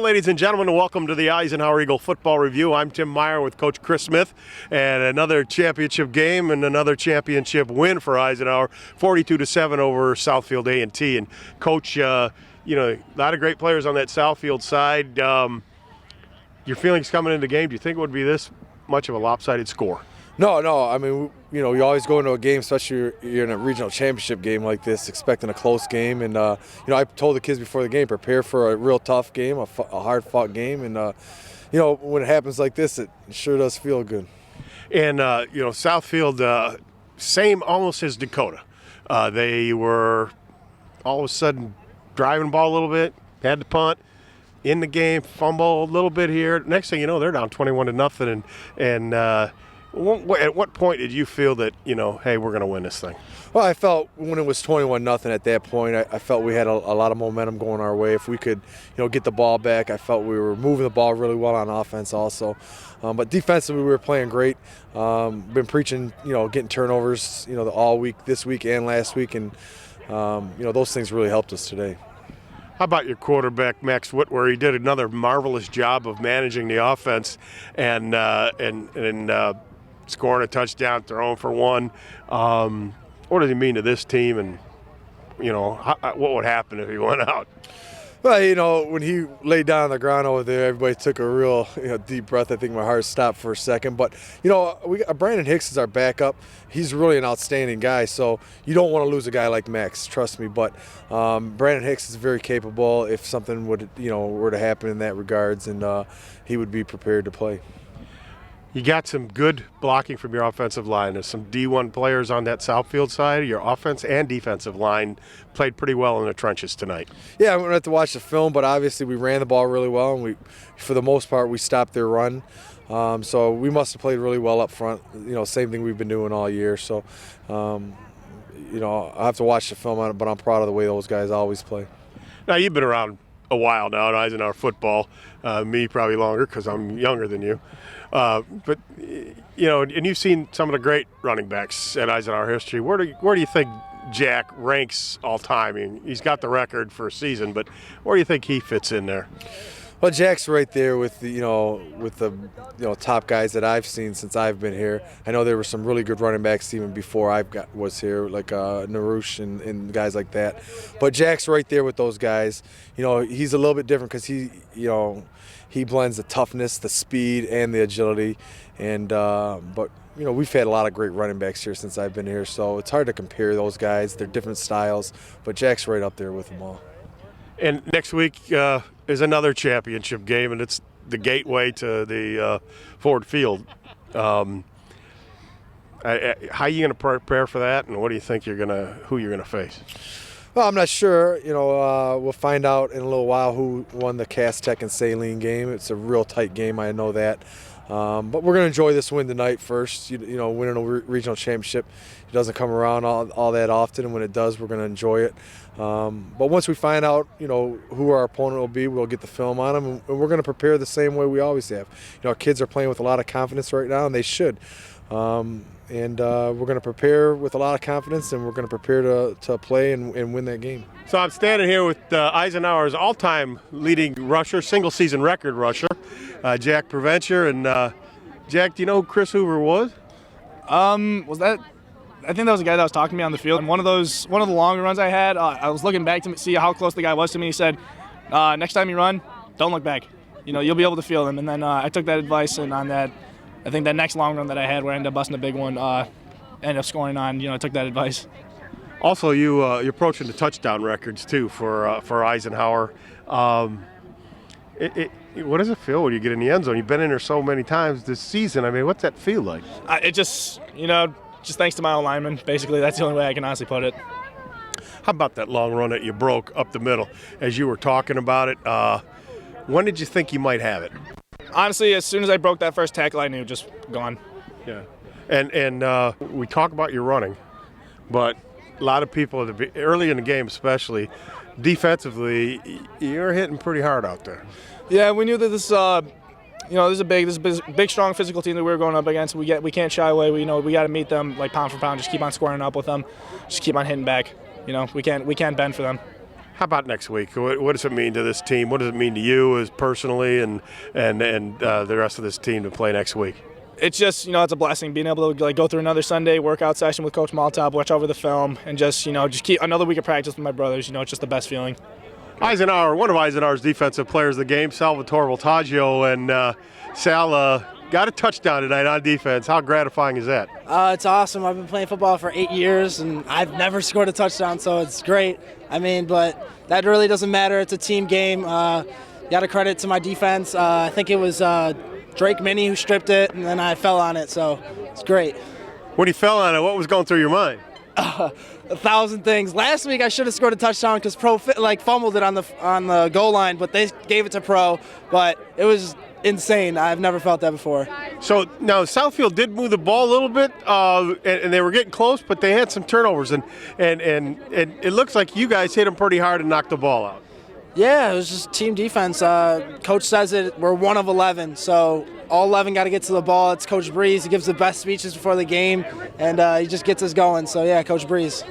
ladies and gentlemen, and welcome to the Eisenhower Eagle Football Review. I'm Tim Meyer with Coach Chris Smith, and another championship game and another championship win for Eisenhower, 42-7 over Southfield A&T. And Coach, a lot of great players on that Southfield side. Your feelings coming into the game? Do you think it would be this much of a lopsided score? No. I mean, you always go into a game, especially you're in a regional championship game like this, expecting a close game. And, I told the kids before the game, prepare for a real tough game, a hard-fought game. And, when it happens like this, it sure does feel good. And, Southfield, same almost as Dakota. They were all of a sudden driving the ball a little bit, had to punt. In the game, fumble a little bit here. Next thing you know, they're down 21-0. And at what point did you feel that, hey, we're going to win this thing? Well, I felt when it was 21-0 at that point, I felt we had a lot of momentum going our way. If we could, get the ball back, I felt we were moving the ball really well on offense also. But defensively, we were playing great. Been preaching, getting turnovers, all week, this week and last week. And, those things really helped us today. How about your quarterback, Max Whitwer? He did another marvelous job of managing the offense and scoring a touchdown, throwing for one. What does he mean to this team, and, what would happen if he went out? Well, when he laid down on the ground over there, everybody took a real deep breath. I think my heart stopped for a second. But, Brandon Hicks is our backup. He's really an outstanding guy, so you don't want to lose a guy like Max, trust me. But Brandon Hicks is very capable if something were to happen in that regards, and he would be prepared to play. You got some good blocking from your offensive line. There's some D1 players on that Southfield side. Your offense and defensive line played pretty well in the trenches tonight. Yeah, we don't have to watch the film, but obviously we ran the ball really well, and for the most part, we stopped their run. So we must have played really well up front. Same thing we've been doing all year. So, I have to watch the film on it, but I'm proud of the way those guys always play. Now, you've been around a while now in Eisenhower football. Me probably longer because I'm younger than you. But and you've seen some of the great running backs at Eisenhower history. Where do you think Jack ranks all time? I mean, he's got the record for a season, but where do you think he fits in there? Well, Jack's right there with the top guys that I've seen since I've been here. I know there were some really good running backs even before I was here, like Narush and guys like that. But Jack's right there with those guys. He's a little bit different because he blends the toughness, the speed, and the agility. And but we've had a lot of great running backs here since I've been here, so it's hard to compare those guys. They're different styles, but Jack's right up there with them all. And next week is another championship game, and it's the gateway to the Ford Field. How are you going to prepare for that, and what do you think who you're going to face? Well, I'm not sure. We'll find out in a little while who won the Cass Tech and Saline game. It's a real tight game, I know that. But we're going to enjoy this win tonight first. Winning a regional championship, it doesn't come around all that often, and when it does, we're going to enjoy it. But once we find out, who our opponent will be, we'll get the film on them, and we're going to prepare the same way we always have. Our kids are playing with a lot of confidence right now, and they should. And we're going to prepare with a lot of confidence, and we're going to prepare to play and win that game. So I'm standing here with Eisenhower's all-time leading rusher, single-season record rusher, Jack Preventure. And Jack, do you know who Chris Hoover was? I think that was the guy that was talking to me on the field. And one of the longer runs I had, I was looking back to see how close the guy was to me. He said, next time you run, don't look back. You'll be able to feel him. And then I took that advice, and on that, I think that next long run that I had where I ended up busting a big one, ended up scoring on, I took that advice. Also, you're approaching the touchdown records, too, for Eisenhower. What does it feel when you get in the end zone? You've been in there so many times this season. I mean, what's that feel like? It just thanks to my old lineman, basically. That's the only way I can honestly put it. How about that long run that you broke up the middle? As you were talking about it, when did you think you might have it? Honestly, as soon as I broke that first tackle, I knew just gone. Yeah. And we talk about your running, but a lot of people, early in the game especially, defensively, you're hitting pretty hard out there. Yeah, we knew that this is a big, strong physical team that we were going up against. We can't shy away. We got to meet them like pound for pound. Just keep on squaring up with them. Just keep on hitting back. We can't bend for them. How about next week? What does it mean to this team? What does it mean to you as personally and the rest of this team to play next week? It's just, it's a blessing being able to go through another Sunday workout session with Coach Maltop, watch over the film, and just keep another week of practice with my brothers. It's just the best feeling. Eisenhower, one of Eisenhower's defensive players of the game, Salvatore Voltaggio, and Sal got a touchdown tonight on defense. How gratifying is that? It's awesome. I've been playing football for 8 years, and I've never scored a touchdown, so it's great. But that really doesn't matter. It's a team game. Got to credit to my defense. I think it was Drake Minnie who stripped it, and then I fell on it, so it's great. When you fell on it, what was going through your mind? 1,000 things. Last week I should have scored a touchdown because Pro fumbled it on the goal line, but they gave it to Pro. But it was insane. I've never felt that before. So now Southfield did move the ball a little bit, and they were getting close, but they had some turnovers, and it looks like you guys hit them pretty hard and knocked the ball out. Yeah, it was just team defense. Coach says we're 1 of 11, so all 11 got to get to the ball. It's Coach Breeze. He gives the best speeches before the game, and he just gets us going. So, yeah, Coach Breeze.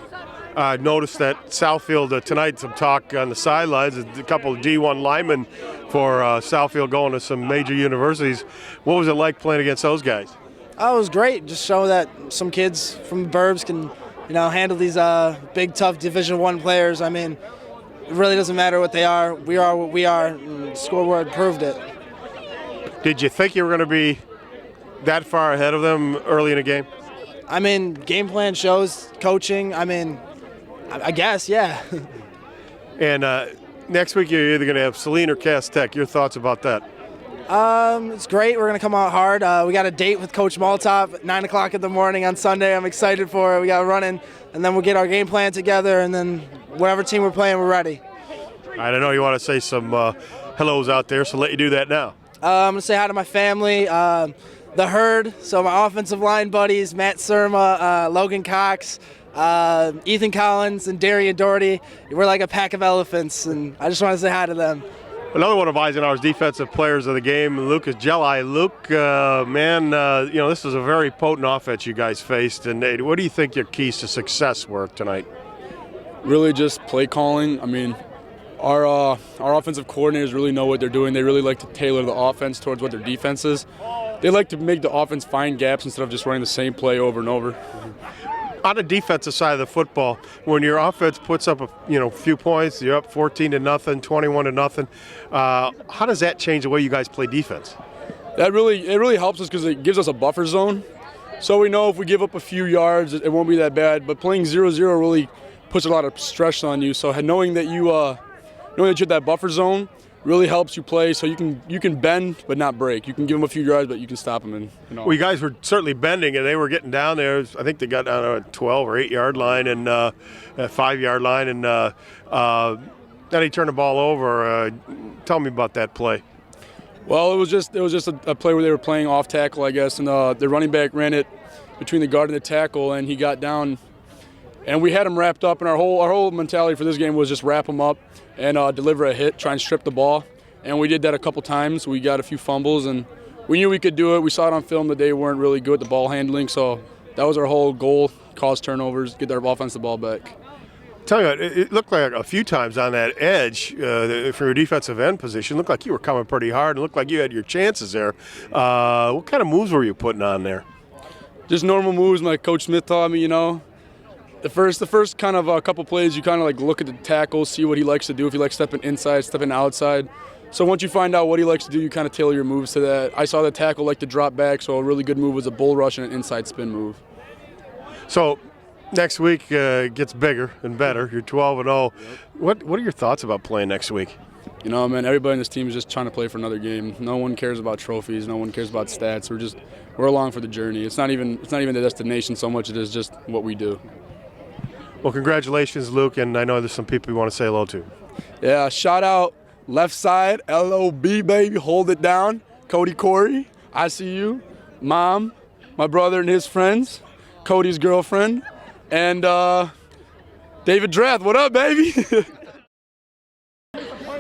I noticed that Southfield tonight, some talk on the sidelines, a couple of D1 linemen for Southfield going to some major universities. What was it like playing against those guys? Oh, it was great. Just show that some kids from the burbs can, handle these big, tough Division I players. I mean, it really doesn't matter what they are. We are what we are, and the scoreboard proved it. Did you think you were going to be that far ahead of them early in the game? I mean, game plan shows, coaching. I mean, I guess, yeah. And next week you're either going to have Saline or Cass Tech. Your thoughts about that? It's great. We're going to come out hard. We got a date with Coach Maltop at 9 o'clock in the morning on Sunday. I'm excited for it. We got running, and then we'll get our game plan together, and then whatever team we're playing, we're ready. All right, I know you want to say some hellos out there, so let you do that now. I'm going to say hi to my family, the Herd, so my offensive line buddies, Matt Surma, Logan Cox, Ethan Collins, and Darian Doherty. We're like a pack of elephants, and I just want to say hi to them. Another one of Eisenhower's defensive players of the game, Lucas Jelli. Luke, this is a very potent offense you guys faced, and what do you think your keys to success were tonight? Really just play calling. I mean, our offensive coordinators really know what they're doing. They really like to tailor the offense towards what their defense is. They like to make the offense find gaps instead of just running the same play over and over. On the defensive side of the football, when your offense puts up a few points, you're up 14-0, 21-0. How does that change the way you guys play defense? It really helps us because it gives us a buffer zone. So we know if we give up a few yards, it won't be that bad. But playing 0-0 really puts a lot of stress on you. So knowing that you're that buffer zone really helps you play. So you can bend but not break. You can give them a few yards, but you can stop them. Well, you guys were certainly bending, and they were getting down there. I think they got down to a 12 or 8 yard line and a 5 yard line, and then he turned the ball over. Tell me about that play. Well, it was just a play where they were playing off tackle, I guess, and the running back ran it between the guard and the tackle, and he got down. And we had him wrapped up, and our whole mentality for this game was just wrap him up and deliver a hit, try and strip the ball. And we did that a couple times. We got a few fumbles, and we knew we could do it. We saw it on film that they weren't really good at the ball handling, so that was our whole goal, cause turnovers, get their offense the ball back. Tell you what, it looked like a few times on that edge for your defensive end position. It looked like you were coming pretty hard. It looked like you had your chances there. What kind of moves were you putting on there? Just normal moves like Coach Smith taught me, The first kind of a couple plays, you kind of like look at the tackle, see what he likes to do. If he likes stepping inside, stepping outside. So once you find out what he likes to do, you kind of tailor your moves to that. I saw the tackle like to drop back, so a really good move was a bull rush and an inside spin move. So next week gets bigger and better. You're 12-0. What are your thoughts about playing next week? Man, everybody in this team is just trying to play for another game. No one cares about trophies. No one cares about stats. We're along for the journey. It's not even the destination so much. It is just what we do. Well, congratulations, Luke, and I know there's some people you want to say hello to. Yeah, shout out left side, LOB, baby, hold it down. Cody Corey, I see you. Mom, my brother and his friends, Cody's girlfriend, and David Drath, what up, baby?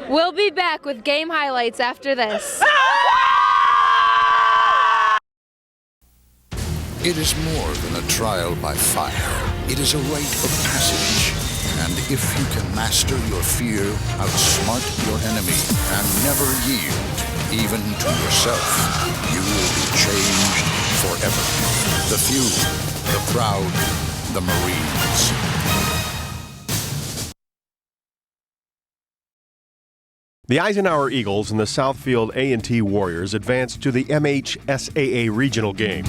We'll be back with game highlights after this. It is more than a trial by fire. It is a rite of passage. And if you can master your fear, outsmart your enemy, and never yield, even to yourself, you will be changed forever. The few, the proud, the Marines. The Eisenhower Eagles and the Southfield A&T Warriors advanced to the MHSAA regional game.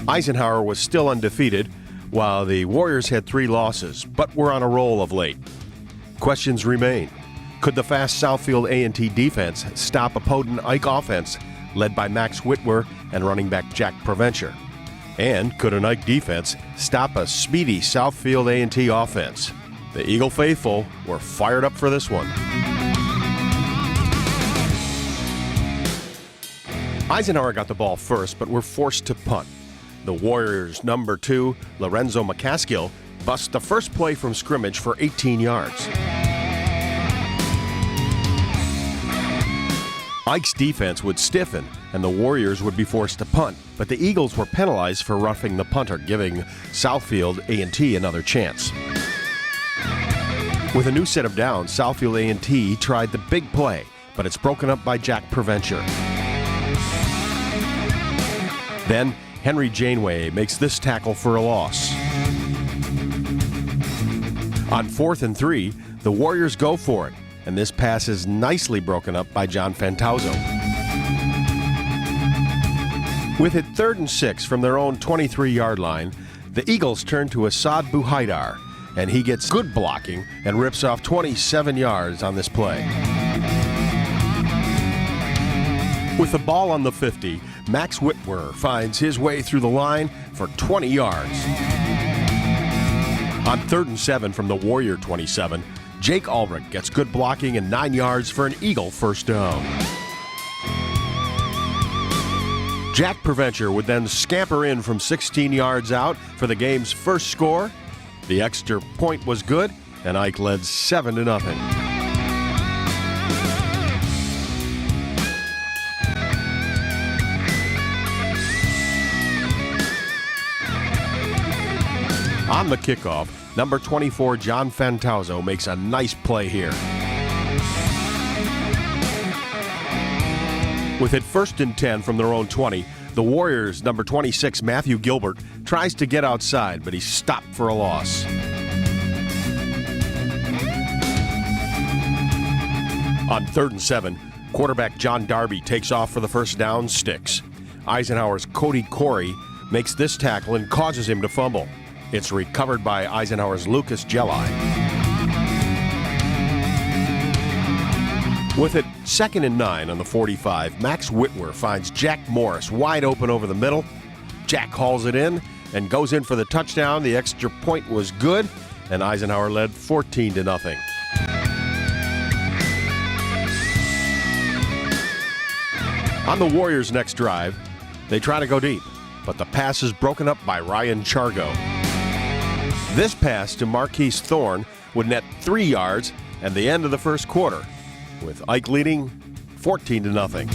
Eisenhower was still undefeated, while the Warriors had 3 losses, but were on a roll of late. Questions remain. Could the fast Southfield A&T defense stop a potent Ike offense led by Max Whitwer and running back Jack Preventure? And could an Ike defense stop a speedy Southfield A&T offense? The Eagle faithful were fired up for this one. Eisenhower got the ball first, but were forced to punt. The Warriors' number 2, Lorenzo McCaskill, busts the first play from scrimmage for 18 yards. Ike's defense would stiffen, and the Warriors would be forced to punt, but the Eagles were penalized for roughing the punter, giving Southfield A&T another chance. With a new set of downs, Southfield A&T tried the big play, but it's broken up by Jack Preventure. Then, Henry Janeway makes this tackle for a loss. On 4th and 3, the Warriors go for it, and this pass is nicely broken up by John Fantauzo. With it 3rd and 6 from their own 23-yard line, the Eagles turn to Assad Buhaidar, and he gets good blocking and rips off 27 yards on this play. With the ball on the 50, Max Whitwer finds his way through the line for 20 yards. On 3rd and 7 from the Warrior 27, Jake Ulrich gets good blocking and 9 yards for an Eagle first down. Jack Preventure would then scamper in from 16 yards out for the game's first score. The extra point was good, and Ike led 7-0. On the kickoff, number 24 John Fantauzo makes a nice play here. With it 1st and 10 from their own 20, the Warriors' number 26 Matthew Gilbert tries to get outside, but he's stopped for a loss. On 3rd and 7, quarterback John Darby takes off for the first down, sticks. Eisenhower's Cody Corey makes this tackle and causes him to fumble. It's recovered by Eisenhower's Lucas Jelli. With it 2nd and 9 on the 45, Max Whitwer finds Jack Morris wide open over the middle. Jack hauls it in and goes in for the touchdown. The extra point was good, and Eisenhower led 14-0. On the Warriors' next drive, they try to go deep, but the pass is broken up by Ryan Chargo. This pass to Marquise Thorne would net 3 yards and the end of the first quarter, with Ike leading 14-0.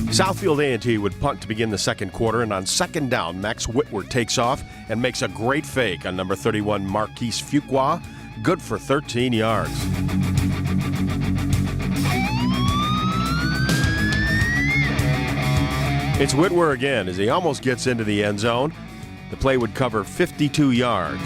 Southfield A&T would punt to begin the second quarter, and on 2nd down, Max Whitwer takes off and makes a great fake on number 31 Marquise Fuqua, good for 13 yards. It's Whitwer again as he almost gets into the end zone. The play would cover 52 yards.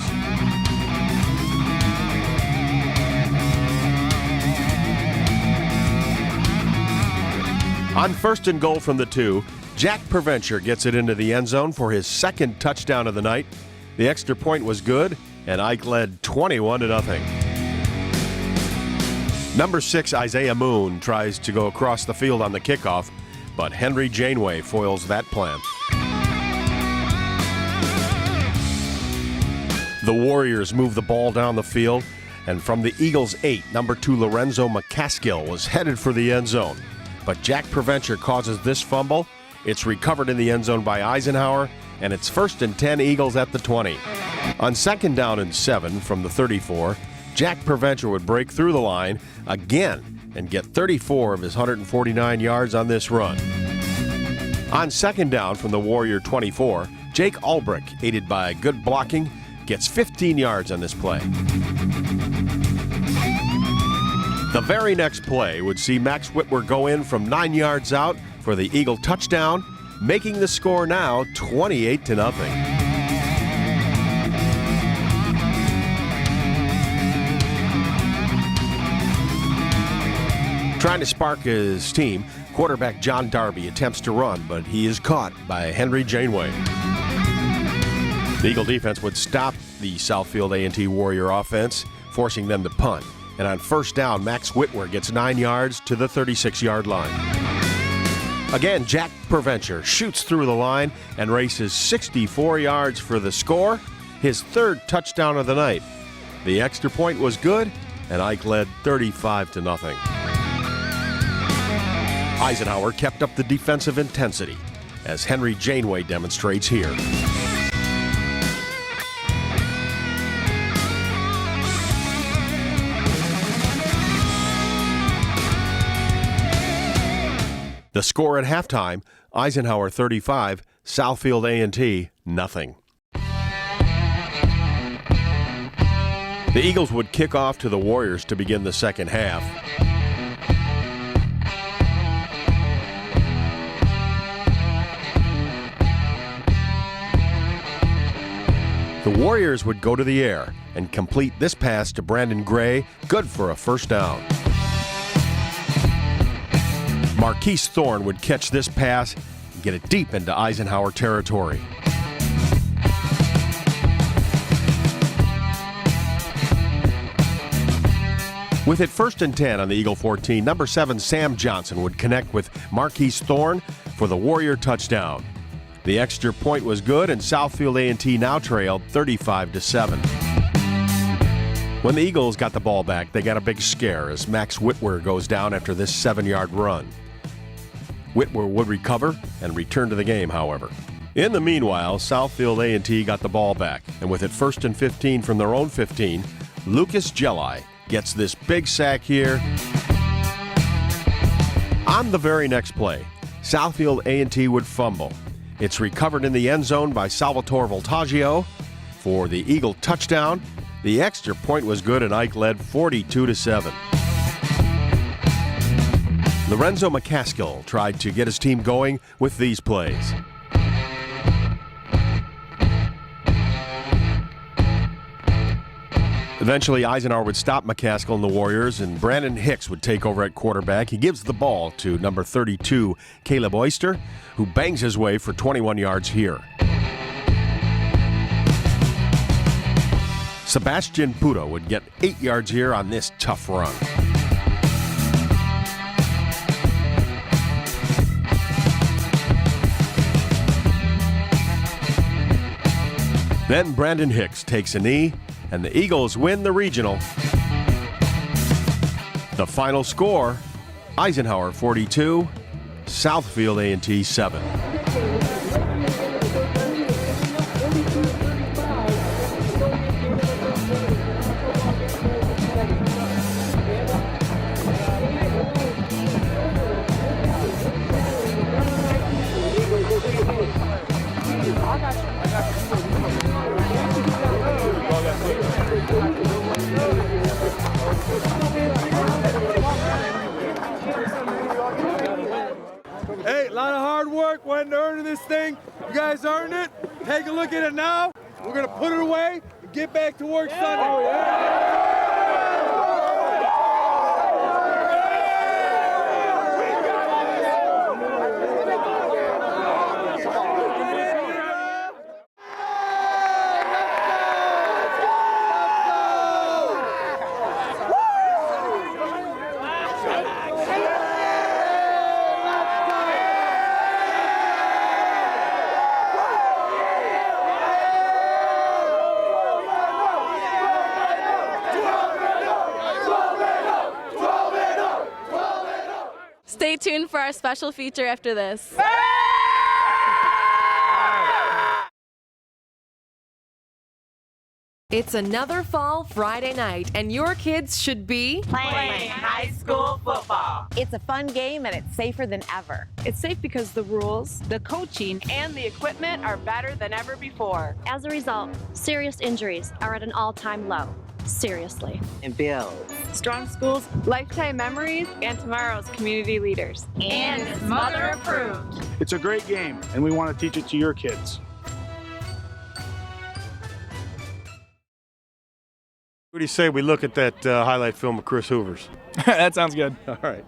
On 1st and goal from the 2, Jack Preventure gets it into the end zone for his 2nd touchdown of the night. The extra point was good, and Ike led 21-0. Number 6, Isaiah Moon, tries to go across the field on the kickoff, but Henry Janeway foils that plan. The Warriors move the ball down the field, and from the Eagles' 8, number 2 Lorenzo McCaskill was headed for the end zone. But Jack Preventure causes this fumble. It's recovered in the end zone by Eisenhower, and it's 1st and 10 Eagles at the 20. On 2nd down and 7 from the 34, Jack Preventure would break through the line again and get 34 of his 149 yards on this run. On second down from the Warrior 24, Jake Ulbrich, aided by good blocking, gets 15 yards on this play. The very next play would see Max Whitwer go in from 9 yards out for the Eagle touchdown, making the score now 28-0. Trying to spark his team, quarterback John Darby attempts to run, but he is caught by Henry Janeway. The Eagle defense would stop the Southfield A&T Warrior offense, forcing them to punt. And on first down, Max Whitwer gets 9 yards to the 36-yard line. Again, Jack Preventure shoots through the line and races 64 yards for the score, his third touchdown of the night. The extra point was good, and Ike led 35-0. Eisenhower kept up the defensive intensity, as Henry Janeway demonstrates here. The score at halftime, Eisenhower 35, Southfield A&T nothing. The Eagles would kick off to the Warriors to begin the second half. The Warriors would go to the air and complete this pass to Brandon Gray, good for a first down. Marquise Thorne would catch this pass and get it deep into Eisenhower territory. With it 1st and 10 on the Eagle 14, number 7 Sam Johnson would connect with Marquise Thorne for the Warrior touchdown. The extra point was good, and Southfield A&T now trailed 35-7. When the Eagles got the ball back, they got a big scare as Max Whitwer goes down after this 7-yard run. Whitwer would recover and return to the game, however. In the meanwhile, Southfield A&T got the ball back, and with it 1st and 15 from their own 15, Lucas Jelli gets this big sack here. On the very next play, Southfield A&T would fumble. It's recovered in the end zone by Salvatore Voltaggio for the Eagle touchdown. The extra point was good, and Ike led 42-7. Lorenzo McCaskill tried to get his team going with these plays. Eventually, Eisenhower would stop McCaskill and the Warriors, and Brandon Hicks would take over at quarterback. He gives the ball to number 32, Caleb Oyster, who bangs his way for 21 yards here. Sebastian Puto would get 8 yards here on this tough run. Then Brandon Hicks takes a knee, and the Eagles win the regional. The final score, Eisenhower 42, Southfield A&T 7. Hey, a lot of hard work went into earning this thing. You guys earned it. Take a look at it now. We're going to put it away and get back to work Sunday. Oh, yeah. Stay tuned for our special feature after this. It's another fall Friday night, and your kids should be playing high school football. It's a fun game, and it's safer than ever. It's safe because the rules, the coaching, and the equipment are better than ever before. As a result, serious injuries are at an all-time low. Seriously. And builds strong schools, lifetime memories, and tomorrow's community leaders. And it's mother approved. It's a great game, and we want to teach it to your kids. What do you say we look at that highlight film of Chris Hoover's? That sounds good. All right.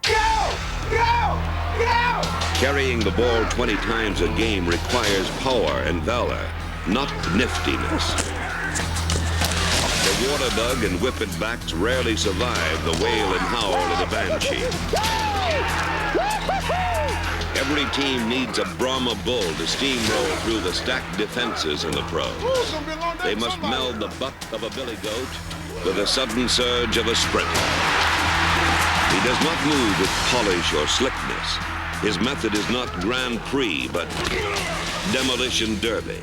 Go! Go! Go! Carrying the ball 20 times a game requires power and valor, not niftiness. The water bug and whippet backs rarely survive the wail and howl of the banshee. Every team needs a Brahma bull to steamroll through the stacked defenses in the pros. They must meld the buck of a billy goat with the sudden surge of a sprinter. He does not move with polish or slickness. His method is not Grand Prix, but demolition derby.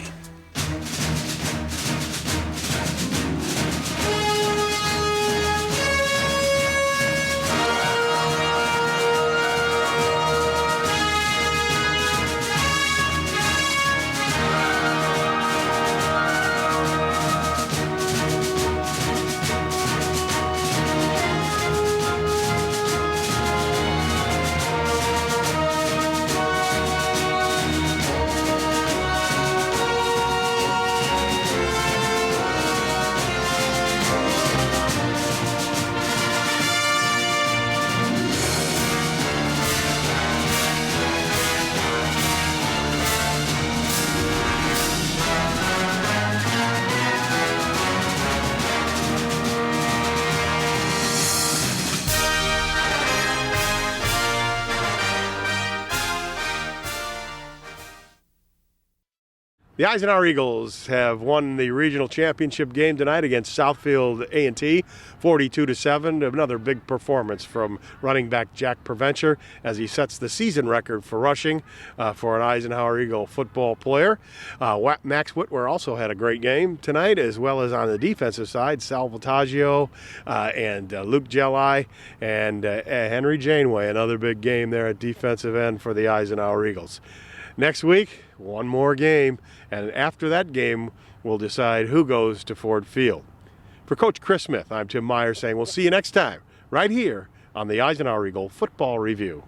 The Eisenhower Eagles have won the regional championship game tonight against Southfield A&T, 42-7. Another big performance from running back Jack Preventure as he sets the season record for rushing for an Eisenhower Eagle football player. Max Whitwer also had a great game tonight, as well as on the defensive side, Sal Vitaggio and Luke Jelli and Henry Janeway. Another big game there at defensive end for the Eisenhower Eagles. Next week, one more game, and after that game, we'll decide who goes to Ford Field. For Coach Chris Smith, I'm Tim Meyer saying we'll see you next time, right here on the Eisenhower Eagle Football Review.